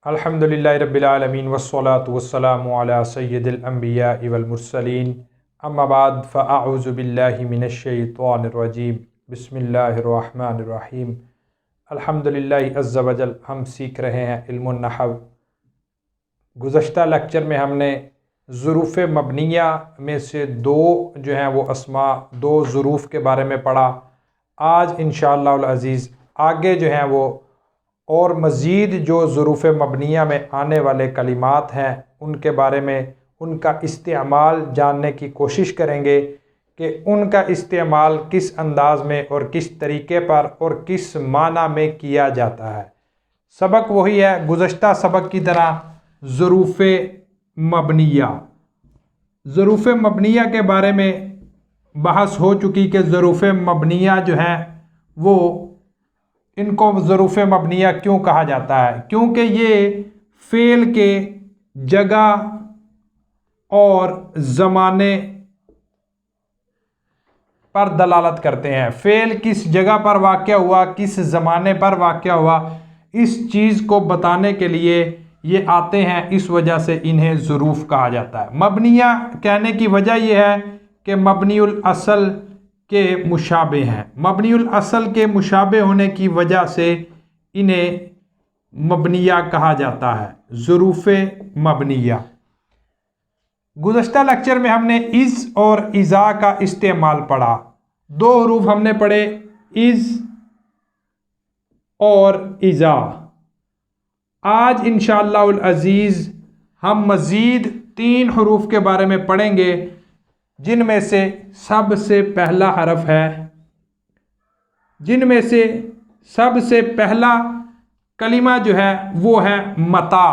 अल्हम्दुलिल्लाहि रब्बिल आलमीन वस्सलातु वस्सलामु अला सय्यिदिल अंबिया वल मुरसलीन अम्मा बाद फ़अऊज़ु बिल्लाहि मिनश शैतानिर रजीम बिस्मिल्लाहिर रहमानिर रहीम। अल्हम्दुलिल्लाहि अज़्ज़ा वजल हम सीख रहे हैं इल्मुन नहव। गुज़श्ता लेक्चर में हमने ज़ुरूफ़ मबनिया में से दो जो हैं वो अस्मा दो ज़ुरूफ़ के बारे में पढ़ा। आज इंशाअल्लाहुल अज़ीज़ आगे जो हैं वो और मज़ीद जो ज़ुरूफ़ मबनिया में आने वाले कलिमात हैं उनके बारे में उनका इस्तेमाल जानने की कोशिश करेंगे कि उनका इस्तेमाल किस अंदाज़ में और किस तरीके पर और किस माना में किया जाता है। सबक वही है गुज़श्ता सबक की तरह, ज़ुरूफ़ मबनिया। ज़ुरूफ़ मबनिया के बारे में बहस हो चुकी कि ज़ुरूफ़ मबनिया जो हैं वो इनको ज़ुरूफ़ मबनिया क्यों कहा जाता है, क्योंकि ये फ़ेल के जगह और ज़माने पर दलालत करते हैं। फ़ेल किस जगह पर वाक़या हुआ, किस ज़माने पर वाक़या हुआ, इस चीज़ को बताने के लिए ये आते हैं। इस वजह से इन्हें ज़ुरूफ़ कहा जाता है। मबनिया कहने की वजह यह है कि मबनियुल असल के मुशाबे हैं। मबनियुल असल के मुशाबे होने की वजह से इन्हें मबनिया कहा जाता है, ज़ुरूफ़ मबनिया। गुज़श्ता लेक्चर में हमने इज़ और इज़ा का इस्तेमाल पढ़ा। दो हरूफ हमने पढ़े, इज़ और इज़ा। आज इंशाअल्लाहुल अज़ीज़ हम मज़ीद 3 हरूफ के बारे में पढ़ेंगे, जिनमें से सबसे पहला हरफ पहला कलिमा जो है वो है मता।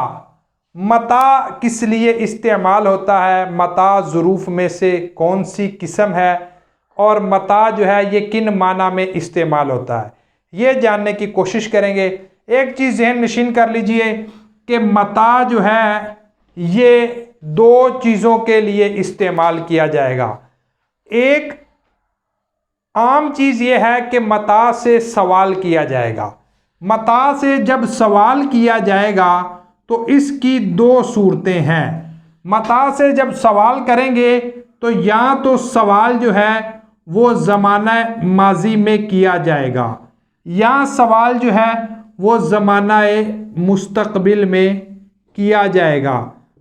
मता किस लिए इस्तेमाल होता है, मता ज़ुरूफ़ में से कौन सी किस्म है और मता जो है ये किन माना में इस्तेमाल होता है, ये जानने की कोशिश करेंगे। एक चीज़ ज़हन नशीन कर लीजिए कि मता जो है ये दो चीज़ों के लिए इस्तेमाल किया जाएगा। एक आम चीज़ ये है कि मता से सवाल किया जाएगा। मता से जब सवाल किया जाएगा तो इसकी दो सूरतें हैं। मता से जब सवाल करेंगे तो या तो सवाल जो है वो ज़माना माजी में किया जाएगा या सवाल जो है वो ज़माना मुस्तकबिल में किया जाएगा।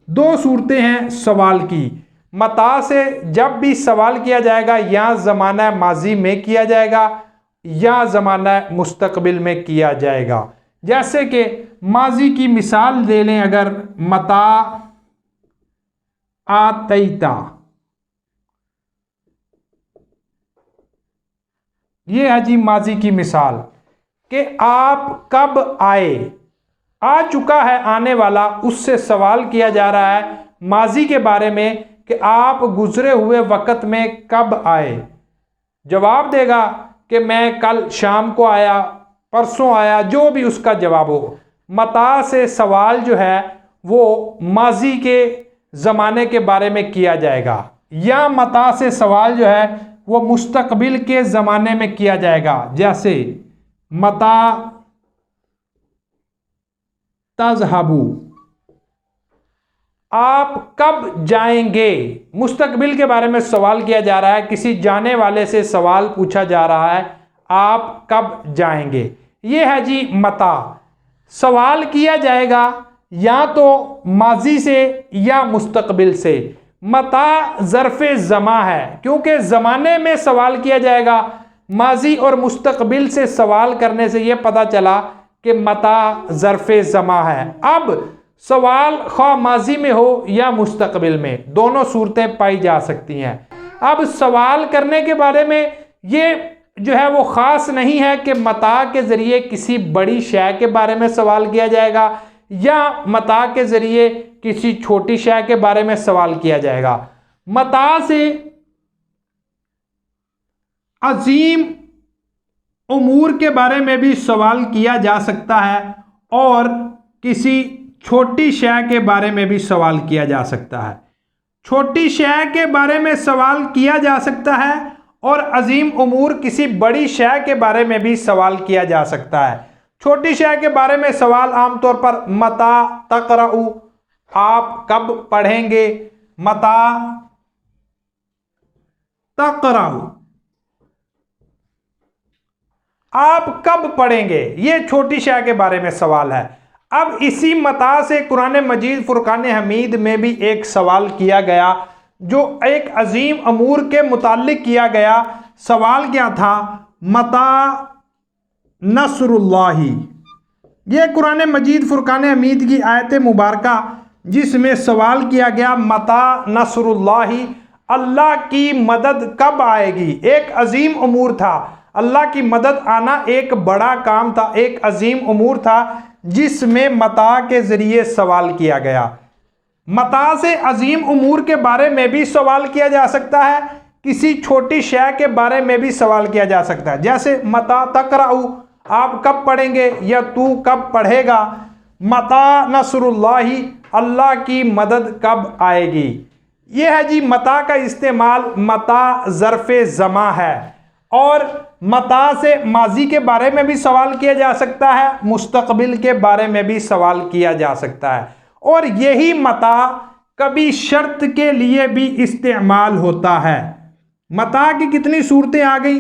दो सूरतें हैं सवाल की। मता से जब भी सवाल किया जाएगा या ज़माना माजी में किया जाएगा या ज़माना मुस्तकबिल में किया जाएगा। जैसे कि माजी की मिसाल दे लें, अगर मता आतैता, ये है जी माजी की मिसाल कि आप कब आए। आ चुका है आने वाला, उससे सवाल किया जा रहा है माजी के बारे में कि आप गुजरे हुए वक़्त में कब आए। जवाब देगा कि मैं कल शाम को आया, परसों आया, जो भी उसका जवाब हो। मता से सवाल जो है वो माजी के ज़माने के बारे में किया जाएगा या मता से सवाल जो है वो मुस्तकबिल के ज़माने में किया जाएगा। जैसे मता तज़हबू, आप कब जाएंगे। मुस्तकबिल के बारे में सवाल किया जा रहा है, किसी जाने वाले से सवाल पूछा जा रहा है, आप कब जाएंगे। ये है जी मता। सवाल किया जाएगा या तो माजी से या मुस्तकबिल से। मता ज़र्फ़े ज़मा है क्योंकि ज़माने में सवाल किया जाएगा। माजी और मुस्तकबिल से सवाल करने से यह पता चला कि मता ज़र्फ़े ज़मा है। अब सवाल ख्वाह माजी में हो या मुस्तकबिल में, दोनों सूरतें पाई जा सकती हैं। अब सवाल करने के बारे में ये जो है वो ख़ास नहीं है कि मता के ज़रिए किसी बड़ी शय के बारे में सवाल किया जाएगा या मता के ज़रिए किसी छोटी शय के बारे में सवाल किया जाएगा। मता से अजीम उमूर के बारे में भी सवाल किया जा सकता है और किसी छोटी शय के बारे में भी सवाल किया जा सकता है। छोटी शय के बारे में सवाल किया जा सकता है और अजीम उमूर किसी बड़ी शय के बारे में भी सवाल किया जा सकता है। छोटी शय के बारे में सवाल आमतौर पर मता तक़रऊ, आप कब पढ़ेंगे, मता तक़रऊ, आप कब पढ़ेंगे, ये छोटी शय के बारे में सवाल है। अब इसी मता से कुरान मजीद फुरकान हमीद में भी एक सवाल किया गया, जो एक अजीम अमूर के मुताल्लिक किया गया। सवाल क्या था, मता नसरुल्लाही। ये कुरान मजीद फुरकान हमीद की आयत मुबारका जिसमें सवाल किया गया मता नसरुल्लाही, अल्लाह की मदद कब आएगी। एक अजीम अमूर था, अल्लाह की मदद आना एक बड़ा काम था, एक अजीम अमूर था जिसमें मता के ज़रिए सवाल किया गया। मता से अजीम उमूर के बारे में भी सवाल किया जा सकता है, किसी छोटी शय के बारे में भी सवाल किया जा सकता है। जैसे मता तक़रऊ, आप कब पढ़ेंगे या तू कब पढ़ेगा। मता नसरुल्लाही, अल्लाह की मदद कब आएगी। यह है जी मता का इस्तेमाल। मता ज़र्फ़े ज़मा है और मता से माजी के बारे में भी सवाल किया जा सकता है, मुस्तकबिल के बारे में भी सवाल किया जा सकता है। और यही मता कभी शर्त के लिए भी इस्तेमाल होता है। मता की कितनी सूरतें आ गई।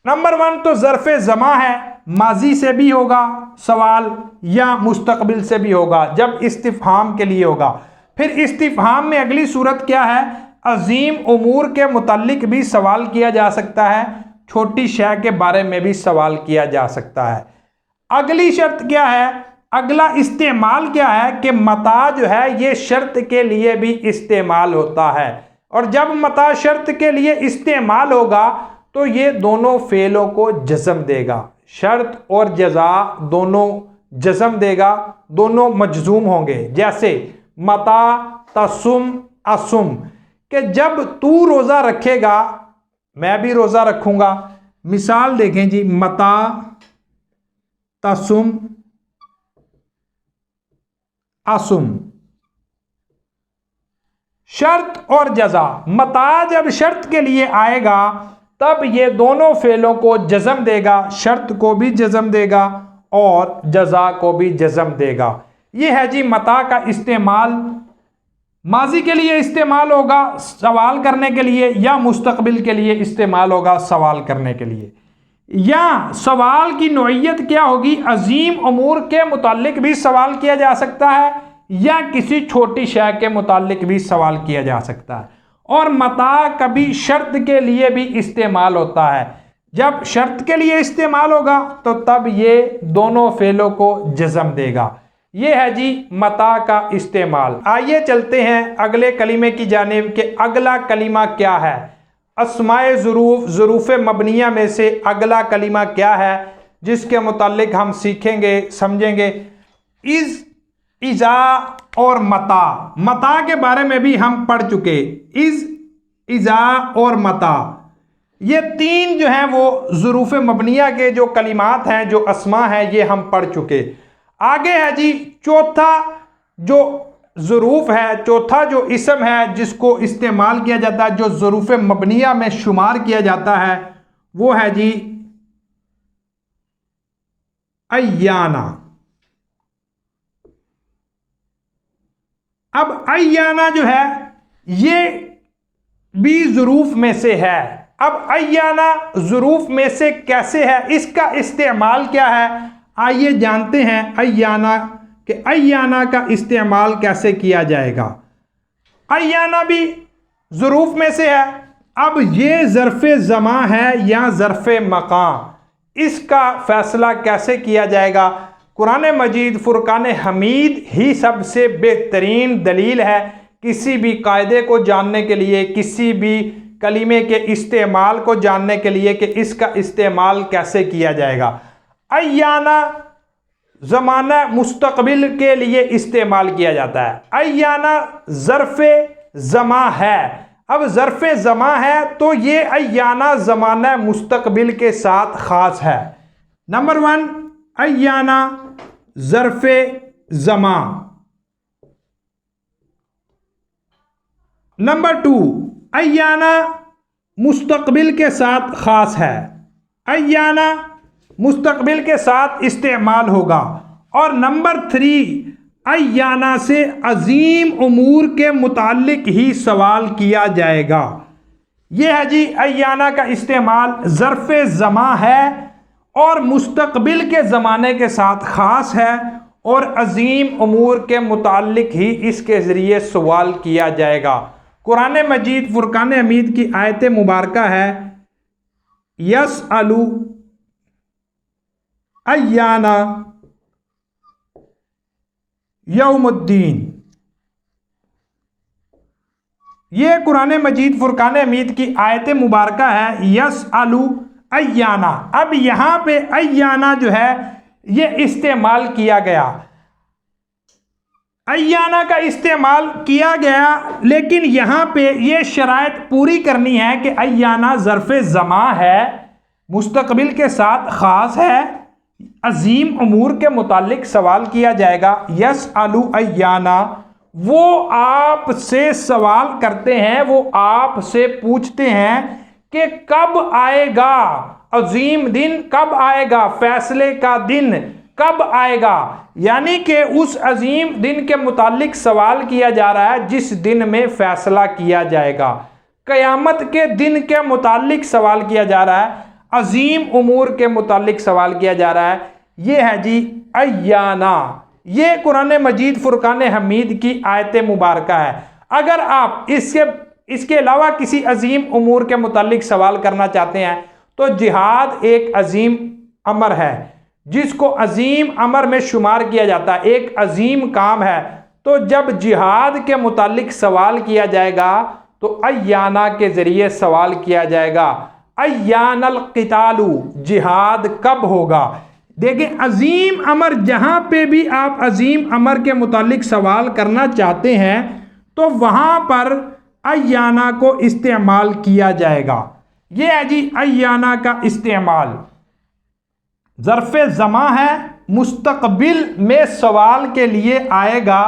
नंबर 1 तो ज़र्फ़े ज़मा है, माजी से भी होगा सवाल या मुस्तकबिल से भी होगा जब इस्तिफ़हाम के लिए होगा। फिर इस्तिफ़हाम में अगली सूरत क्या है, अजीम उमूर के मुताल्लिक भी सवाल किया जा सकता है, छोटी शय के बारे में भी सवाल किया जा सकता है। अगली शर्त क्या है, अगला इस्तेमाल क्या है कि मता जो है ये शर्त के लिए भी इस्तेमाल होता है। और जब मता शर्त के लिए इस्तेमाल होगा तो ये दोनों फेलों को जज़म देगा, शर्त और जज़ा दोनों जज़म देगा, दोनों मजजूम होंगे। जैसे मता तसुम असुम, कि जब तू रोज़ा रखेगा मैं भी रोज़ा रखूँगा। मिसाल देखें जी, मता तसुम असुम, शर्त और जज़ा। मता जब शर्त के लिए आएगा तब ये दोनों फेलों को जज़म देगा, शर्त को भी जज़म देगा और जज़ा को भी जज़म देगा। ये है जी मता का इस्तेमाल। माजी के लिए इस्तेमाल होगा सवाल करने के लिए, या मुस्तकबिल के लिए इस्तेमाल होगा सवाल करने के लिए। या सवाल की नौइयत क्या होगी, अजीम उमूर के मुताल्लिक भी सवाल किया जा सकता है या किसी छोटी शय के मुताल्लिक भी सवाल किया जा सकता है। और मता कभी शर्त के लिए भी इस्तेमाल होता है। जब शर्त के लिए इस्तेमाल होगा तो तब ये दोनों फेलों को जज़म देगा। ये है जी मता का इस्तेमाल। आइए चलते हैं अगले कलीमे की जानिब कि अगला कलीमा क्या है। अस्माए ज़ुरूफ़, ज़ुरूफ़ मबनिया में से अगला कलीमा क्या है जिसके मुताल्लिक हम सीखेंगे, समझेंगे। इज़, इज़ा और मता। मता के बारे में भी हम पढ़ चुके। इज़, इज़ा और मता, ये तीन जो हैं वो ज़ुरूफ़ मबनिया के जो कलिमात हैं, जो अस्मा हैं, ये हम पढ़ चुके। आगे है जी चौथा जो ज़ुरूफ़ है, चौथा जो इसम है जिसको इस्तेमाल किया जाता है, जो ज़ुरूफ़ मबनिया में शुमार किया जाता है, वो है जी अय्याना। अब अय्याना जो है ये भी ज़ुरूफ़ में से है। अब अय्याना ज़ुरूफ़ में से कैसे है, इसका इस्तेमाल क्या है, आइए जानते हैं अय्याना कि अय्याना का इस्तेमाल कैसे किया जाएगा। अय्याना भी ज़ुरूफ़ में से है। अब ये ज़र्फ़े ज़मा है या ज़र्फ़े मकाम, इसका फ़ैसला कैसे किया जाएगा। कुरान मजीद फुरकान हमीद ही सबसे बेहतरीन दलील है किसी भी कायदे को जानने के लिए, किसी भी कलीमे के इस्तेमाल को जानने के लिए कि इसका इस्तेमाल कैसे किया जाएगा। अय्याना ज़माना मुस्तकबिल के लिए इस्तेमाल किया जाता है। अय्याना ज़र्फ़े ज़मा है। अब ज़र्फ़े ज़मा है तो ये अय्याना ज़माना मुस्तकबिल के साथ ख़ास है। नंबर 1 अय्याना ज़र्फ़े ज़मा। नंबर 2 अय्याना मुस्तकबिल के साथ ख़ास है। अय्याना मुस्तकबिल के साथ इस्तेमाल होगा। और नंबर 3, अय्याना से अजीम उमूर के मुताल्लिक ही सवाल किया जाएगा। यह है जी अय्याना का इस्तेमाल, ज़र्फ़ ज़मा है और मुस्तकबिल के ज़माने के साथ ख़ास है और अजीम उमूर के मुताल्लिक ही इसके ज़रिए सवाल किया जाएगा। कुरान मजीद फुरकान हमीद की आयत मुबारका है, यसअलु अय्याना यौमुद्दीन। ये कुरान मजीद फुरकान हमीद की आयत मुबारका है, यसअलु अय्याना। अब यहां पे अय्याना जो है ये इस्तेमाल किया गया, अय्याना का इस्तेमाल किया गया, लेकिन यहां पे ये शराइत पूरी करनी है कि अय्याना ज़र्फ़ ज़मा है, मुस्तकबिल के साथ ख़ास है, अजीम उमूर के मुतालिक सवाल किया जाएगा। यसअलु अय्याना, वो आपसे सवाल करते हैं, वो आपसे पूछते हैं कि कब आएगा अजीम दिन, कब आएगा फैसले का दिन, कब आएगा। यानी कि उस अजीम दिन के मुतालिक सवाल किया जा रहा है जिस दिन में फैसला किया जाएगा। क़यामत के दिन के मुतालिक सवाल किया जा रहा है, अजीम उमूर के मुतालिक सवाल किया जा रहा है। ये है जी अय्याना। ये कुरान मजीद फुरकान हमीद की आयत मुबारका है। अगर आप इसके अलावा किसी अजीम उमूर के मुतालिक सवाल करना चाहते हैं तो जिहाद एक अजीम अमर है, जिसको अजीम अमर में शुमार किया जाता है, एक अजीम काम है। तो जब जिहाद के मुतालिक सवाल किया जाएगा तो अय्याना के ज़रिए सवाल किया जाएगा, अय्यानल क़ितालु, जिहाद कब होगा। देखिए अजीम अमर, जहाँ पे भी आप अजीम अमर के मुतालिक सवाल करना चाहते हैं तो वहाँ पर अय्याना को इस्तेमाल किया जाएगा। ये है जी अय्याना का इस्तेमाल, ज़र्फ़ ज़मा है, मुस्तकबिल में सवाल के लिए आएगा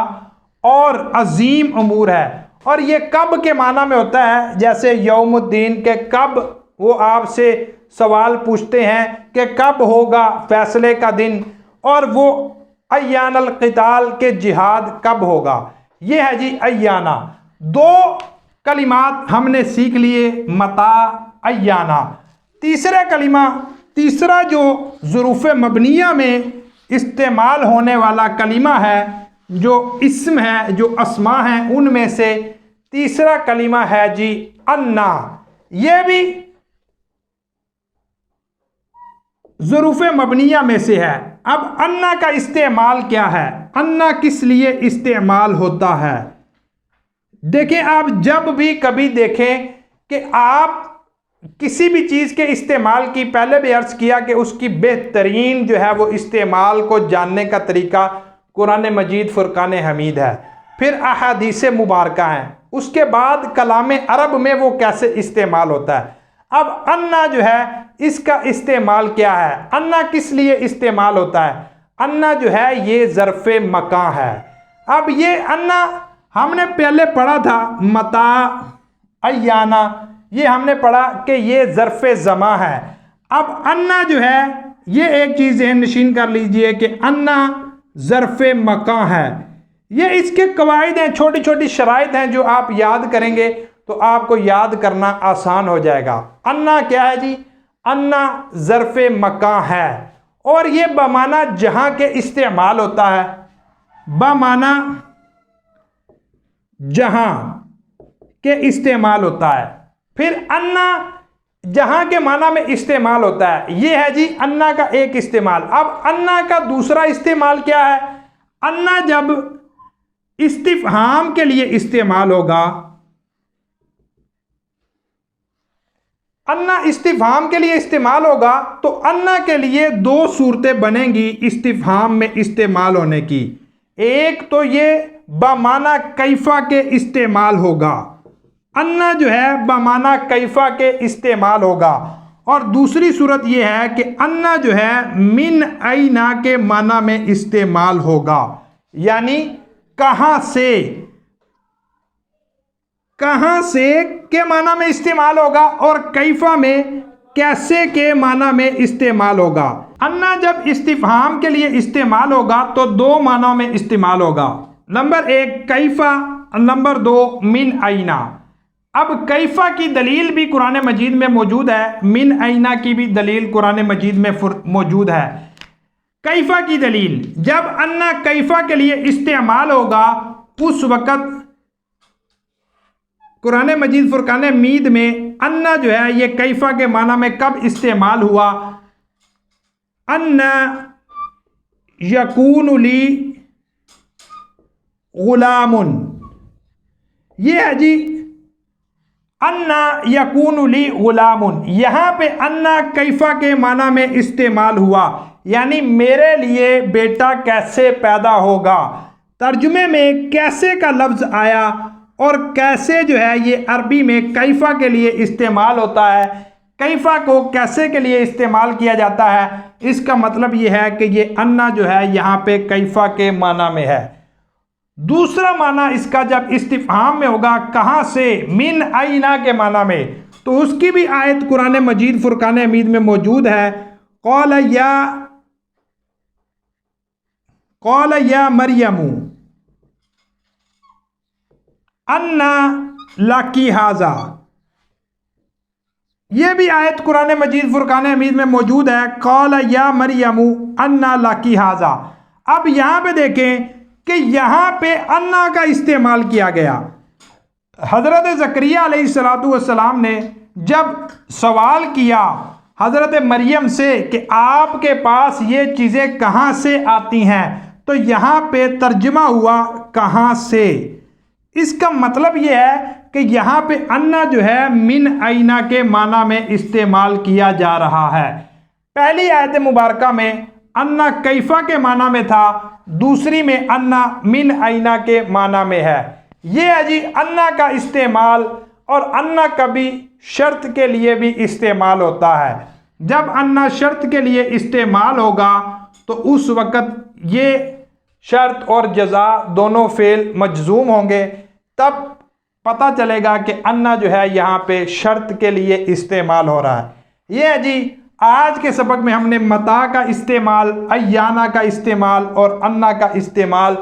और अजीम उमूर है। और ये कब के माना में होता है, जैसे यौमुद्दीन के कब, वो आपसे सवाल पूछते हैं कि कब होगा फैसले का दिन, और वो अय्यानल क़िताल के जिहाद कब होगा। ये है जी अय्याना। 2 कलिमात हमने सीख लिए, मता, अय्याना। तीसरा जो ज़ुरूफ़ मबनिया में इस्तेमाल होने वाला कलिमा है, जो इस्म है, जो अस्मा है, उनमें से तीसरा कलिमा है जी अन्ना। ये भी ज़ुरूफ़ मबनिया में से है। अब अन्ना का इस्तेमाल क्या है, अन्ना किस लिए इस्तेमाल होता है। देखें, आप जब भी कभी देखें कि आप किसी भी चीज़ के इस्तेमाल की, पहले भी अर्ज़ किया कि उसकी बेहतरीन जो है वो इस्तेमाल को जानने का तरीका कुरान मजीद फुरकान हमीद है, फिर अहादीस मुबारका हैं, उसके बाद कलाम अरब में वो कैसे इस्तेमाल होता है। अब अन्ना जो है इसका इस्तेमाल क्या है, अन्ना किस लिए इस्तेमाल होता है। अन्ना जो है ये ज़र्फ़ मकां है। अब ये अन्ना हमने पहले पढ़ा था, मता, अय्याना, ये हमने पढ़ा कि ये ज़र्फ़ ज़मा है। अब अन्ना जो है ये एक चीज़ ज़हन नशीन कर लीजिए कि अन्ना ज़र्फ़ मकां है। ये इसके कवायद हैं, छोटी छोटी शराइत हैं जो आप याद करेंगे तो आपको याद करना आसान हो जाएगा। अन्ना क्या है जी, अन्ना ज़र्फ़ मकां है और ये बमाना जहाँ के इस्तेमाल होता है, बमाना जहाँ के इस्तेमाल होता है। फिर अन्ना जहाँ के माना में इस्तेमाल होता है, ये है जी अन्ना का एक इस्तेमाल। अब अन्ना का दूसरा इस्तेमाल क्या है, अन्ना जब इस्तिफ़हाम के लिए इस्तेमाल होगा, अन्ना इस्तिफ़हाम के लिए इस्तेमाल होगा तो अन्ना के लिए 2 सूरतें बनेंगी इस्तिफ़हाम में इस्तेमाल होने की। एक तो ये बमाना कैफ़ा के इस्तेमाल होगा, अन्ना जो है बमाना कैफ़ा के इस्तेमाल होगा। और दूसरी सूरत यह है कि अन्ना जो है मिन ऐना के माना में इस्तेमाल होगा, यानी कहाँ से के माना में इस्तेमाल होगा और कैफ़ा में कैसे के माना में इस्तेमाल होगा। अन्ना जब इस्तिफहाम के लिए इस्तेमाल होगा तो दो मानों में इस्तेमाल होगा। नंबर 1 कैफा, नंबर 2 मिन आइना। अब कैफा की दलील भी कुरान मजीद में मौजूद है, मिन आइना की भी दलील कुरान मजीद में मौजूद है। कैफा की दलील, जब अन्ना कैफा के लिए इस्तेमाल होगा उस वक़्त कुरान मजीद फुरकान हमीद में अन्ना जो है ये कैफा के माना में कब इस्तेमाल हुआ? अन्ना यकून ली गुलामुन, ये है जी अन्ना यकून ली गुलामुन। यहाँ पे अन्ना कैफा के माना में इस्तेमाल हुआ, यानी मेरे लिए बेटा कैसे पैदा होगा। तर्जुमे में कैसे का लफ्ज़ आया और कैसे जो है ये अरबी में कैफा के लिए इस्तेमाल होता है, कैफा को कैसे के लिए इस्तेमाल किया जाता है, इसका मतलब ये है कि ये अन्ना जो है यहाँ पे कैफा के माना में है। दूसरा माना इसका जब इस्तिफहाम में होगा, कहाँ से? मिन आइना के माना में, तो उसकी भी आयत कुरान मजीद फुरकान हमीद में मौजूद है। कौल या मरियमू अन्ना लाकी हाजा, ये भी आयत कुरान मजीद फुरकान हमीद में मौजूद है। कौल या मरियमू अन्ना लाकी हाजा। अब यहाँ पे देखें कि यहाँ पे अन्ना का इस्तेमाल किया गया। हज़रत ज़करिया अलैहिस्सलातु वस्सलाम ने जब सवाल किया हज़रत मरियम से कि आपके पास ये चीज़ें कहाँ से आती हैं, तो यहाँ पे तर्जुमा हुआ कहाँ से। इसका मतलब ये है कि यहाँ पे अन्ना जो है मिन आइना के माना में इस्तेमाल किया जा रहा है। पहली आयत मुबारका में अन्ना कैफा के माना में था, दूसरी में अन्ना मिन आइना के माना में है। ये है जी अन्ना का इस्तेमाल, और अन्ना कभी शर्त के लिए भी इस्तेमाल होता है। जब अन्ना शर्त के लिए इस्तेमाल होगा तो उस वक़्त ये शर्त और जज़ा दोनों फेल मजजूम होंगे, तब पता चलेगा कि अन्ना जो है यहाँ पे शर्त के लिए इस्तेमाल हो रहा है। ये है जी आज के सबक में हमने मता का इस्तेमाल, अय्याना का इस्तेमाल और अन्ना का इस्तेमाल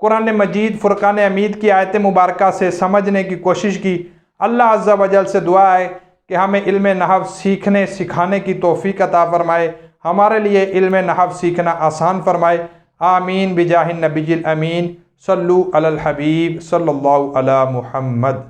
कुरान मजीद फुरकान हमीद की आयत मुबारका से समझने की कोशिश की। अल्लाह अज़्ज़ा वजल से दुआ है कि हमें इल्म नहव सीखने सिखाने की तौफीक अता फरमाए, हमारे लिए इल्म नहव सीखना आसान फरमाए। आमीन बिजाहिन नबील अमीन। सल्लु अलल हबीब सल्लल्लाहु अला मुहम्मद।